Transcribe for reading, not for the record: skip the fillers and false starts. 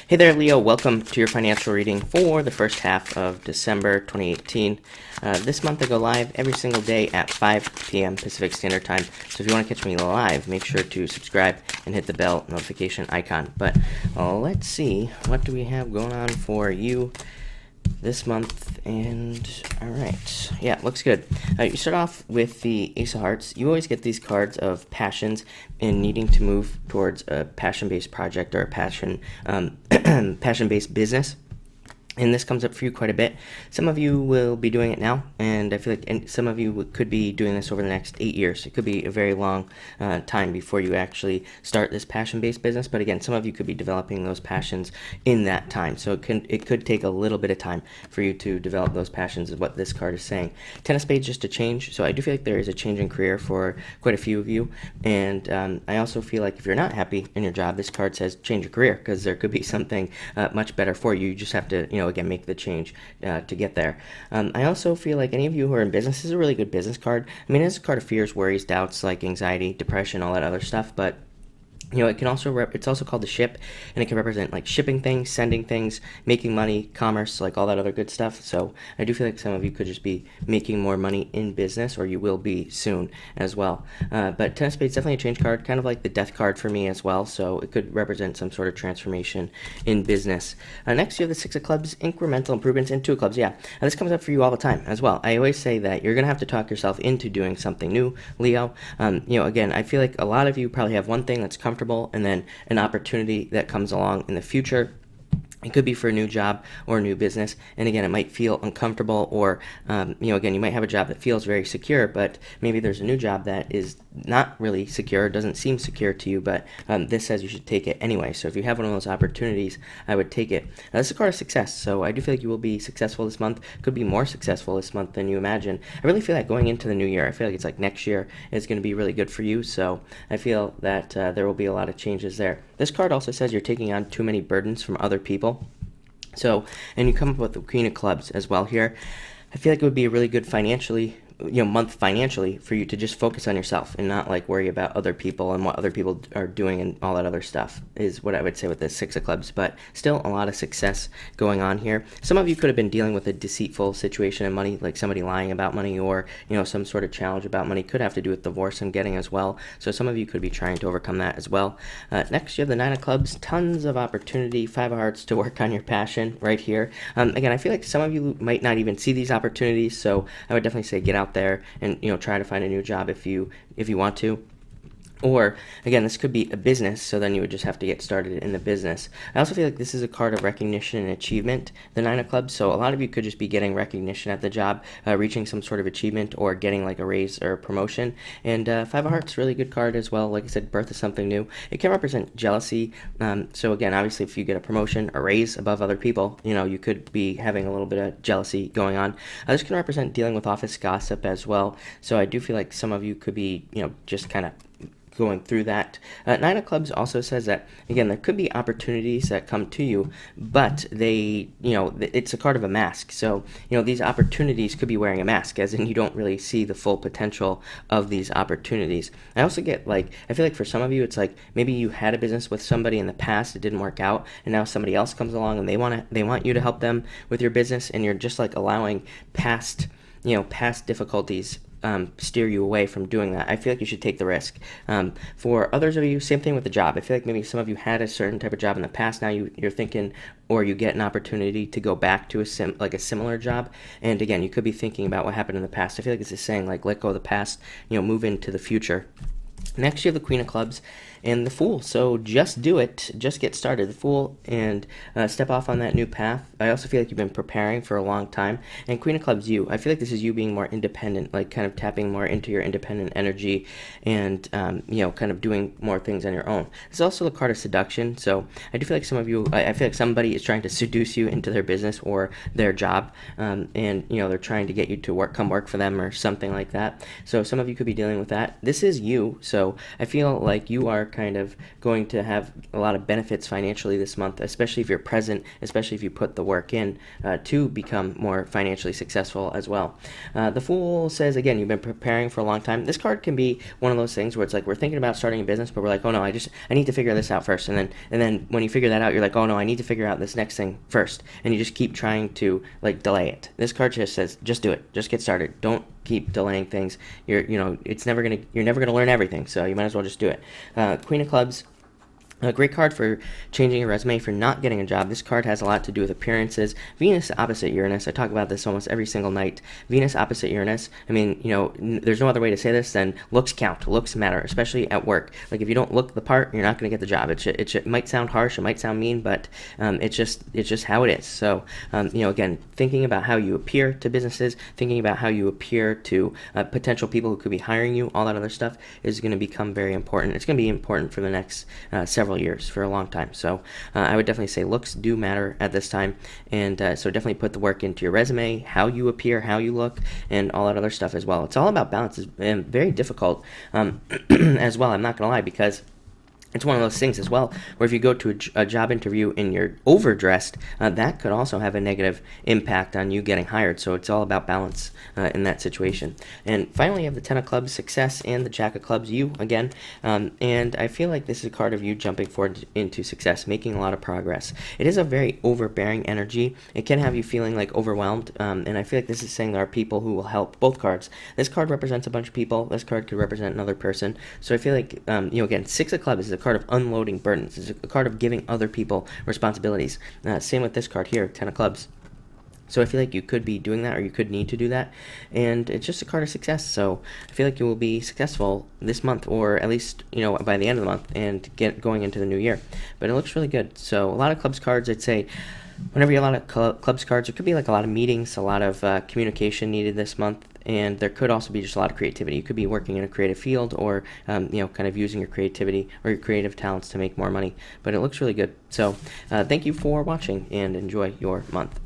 Hey there, Leo. Welcome to your financial reading for the first half of December 2018. This month I go live every single day at 5 p.m. Pacific Standard Time. So if you want to catch me live, make sure to subscribe and hit the bell notification icon. But let's see, what do we have going on for you this month? And all right, yeah, looks good. You start off with the Ace of Hearts. You always get these cards of passions and needing to move towards a passion-based project or a passion-based business. And this comes up for you quite a bit. Some of you will be doing it now, and I feel like some of you could be doing this over the next 8 years. It could be a very long time before you actually start this passion-based business. But again, some of you could be developing those passions in that time. So it could take a little bit of time for you to develop those passions, is what this card is saying. Ten of Spades, just a change. So I do feel like there is a change in career for quite a few of you. And I also feel like if you're not happy in your job, this card says change your career, because there could be something much better for you. You just have to, again, make the change to get there. I also feel like any of you who are in business, this is a really good business card. I mean, it's a card of fears, worries, doubts, like anxiety, depression, all that other stuff, but it can also it's also called the ship, and it can represent like shipping things, sending things, making money, commerce, like all that other good stuff. So I do feel like some of you could just be making more money in business, or you will be soon as well. But Ten of Spades, definitely a change card, kind of like the death card for me as well. So it could represent some sort of transformation in business. Next, you have the Six of Clubs, incremental improvements, and Two of Clubs. Yeah, this comes up for you all the time as well. I always say that you're gonna have to talk yourself into doing something new, Leo. Again, I feel like a lot of you probably have one thing that's comfortable, and then an opportunity that comes along in the future. It could be for a new job or a new business, and again, it might feel uncomfortable, or again, you might have a job that feels very secure, but maybe there's a new job that is not really secure, doesn't seem secure to you, but this says you should take it anyway. So if you have one of those opportunities, I would take it. This is a card of success, so I do feel like you will be successful this month, could be more successful this month than you imagine. I really feel like going into the new year, I feel like it's like next year is going to be really good for you, so I feel that there will be a lot of changes there. This card also says you're taking on too many burdens from other people. So, and you come up with the Queen of Clubs as well here. I feel like it would be a really good month financially for you to just focus on yourself and not like worry about other people and what other people are doing and all that other stuff, is what I would say with the Six of Clubs. But still a lot of success going on here. Some of you could have been dealing with a deceitful situation in money, like somebody lying about money, or some sort of challenge about money. Could have to do with divorce I'm getting as well. So some of you could be trying to overcome that as well. Next, you have the Nine of Clubs, tons of opportunity, Five of Hearts to work on your passion right here. Again, I feel like some of you might not even see these opportunities, so I would definitely say get out there and try to find a new job if you want to. Or, again, this could be a business, so then you would just have to get started in the business. I also feel like this is a card of recognition and achievement, the Nine of Clubs, so a lot of you could just be getting recognition at the job, reaching some sort of achievement, or getting like a raise or a promotion. And Five of Hearts, really good card as well. Like I said, birth of something new. It can represent jealousy. So again, obviously, if you get a promotion, a raise above other people, you could be having a little bit of jealousy going on. This can represent dealing with office gossip as well. So I do feel like some of you could be, just kind of going through that. Nine of Clubs also says that, again, there could be opportunities that come to you, but they, it's a card of a mask. So, these opportunities could be wearing a mask, as in you don't really see the full potential of these opportunities. I also get I feel like for some of you, it's like maybe you had a business with somebody in the past, it didn't work out, and now somebody else comes along and they want you to help them with your business, and you're just like allowing past difficulties steer you away from doing that. I feel like you should take the risk. For others of you, same thing with the job. I feel like maybe some of you had a certain type of job in the past. Now you're thinking, or you get an opportunity to go back to a similar job. And again, you could be thinking about what happened in the past. I feel like this is saying let go of the past, move into the future. Next, you have the Queen of Clubs and the Fool. So just do it. Just get started. The Fool, and step off on that new path. I also feel like you've been preparing for a long time. And Queen of Clubs, I feel like this is you being more independent, like kind of tapping more into your independent energy and, kind of doing more things on your own. It's also the card of seduction. So I do feel like some of you, I feel like somebody is trying to seduce you into their business or their job. And, they're trying to get you to come work for them or something like that. So some of you could be dealing with that. This is you. So So I feel like you are kind of going to have a lot of benefits financially this month, especially if you're present, especially if you put the work in to become more financially successful as well. The Fool says, again, you've been preparing for a long time. This card can be one of those things where it's like we're thinking about starting a business, but we're like, oh no, I need to figure this out first. And then when you figure that out, you're like, oh no, I need to figure out this next thing first. And you just keep trying to like delay it. This card just says, just do it. Just get started. Don't keep delaying things. You're never gonna learn everything. So you might as well just do it. Queen of Clubs. A great card for changing your resume, for not getting a job. This card has a lot to do with appearances. Venus opposite Uranus. I talk about this almost every single night. Venus opposite Uranus. I mean, there's no other way to say this than looks count. Looks matter, especially at work. Like if you don't look the part, you're not going to get the job. It might sound harsh, it might sound mean, but it's just how it is. So, again, thinking about how you appear to businesses, thinking about how you appear to potential people who could be hiring you, all that other stuff is going to become very important. It's going to be important for the next several years, for a long time. So I would definitely say looks do matter at this time, and so definitely put the work into your resume, how you appear, how you look, and all that other stuff as well. It's all about balance. It's very difficult as well, I'm not gonna lie, because it's one of those things as well where if you go to a job interview and you're overdressed, that could also have a negative impact on you getting hired. So it's all about balance in that situation. And finally, you have the Ten of Clubs, success, and the Jack of Clubs, you again. And I feel like this is a card of you jumping forward into success, making a lot of progress. It is a very overbearing energy. It can have you feeling like overwhelmed. And I feel like this is saying there are people who will help. Both cards. This card represents a bunch of people. This card could represent another person. So I feel like, again, Six of Clubs is a card of unloading burdens. It's a card of giving other people responsibilities. Same with this card here, Ten of Clubs. So I feel like you could be doing that, or you could need to do that, and it's just a card of success. So I feel like you will be successful this month, or at least by the end of the month, and get going into the new year. But it looks really good. So a lot of clubs cards, I'd say. Whenever you have a lot of clubs cards, it could be like a lot of meetings, a lot of communication needed this month, and there could also be just a lot of creativity. You could be working in a creative field, or kind of using your creativity or your creative talents to make more money. But it looks really good. So thank you for watching, and enjoy your month.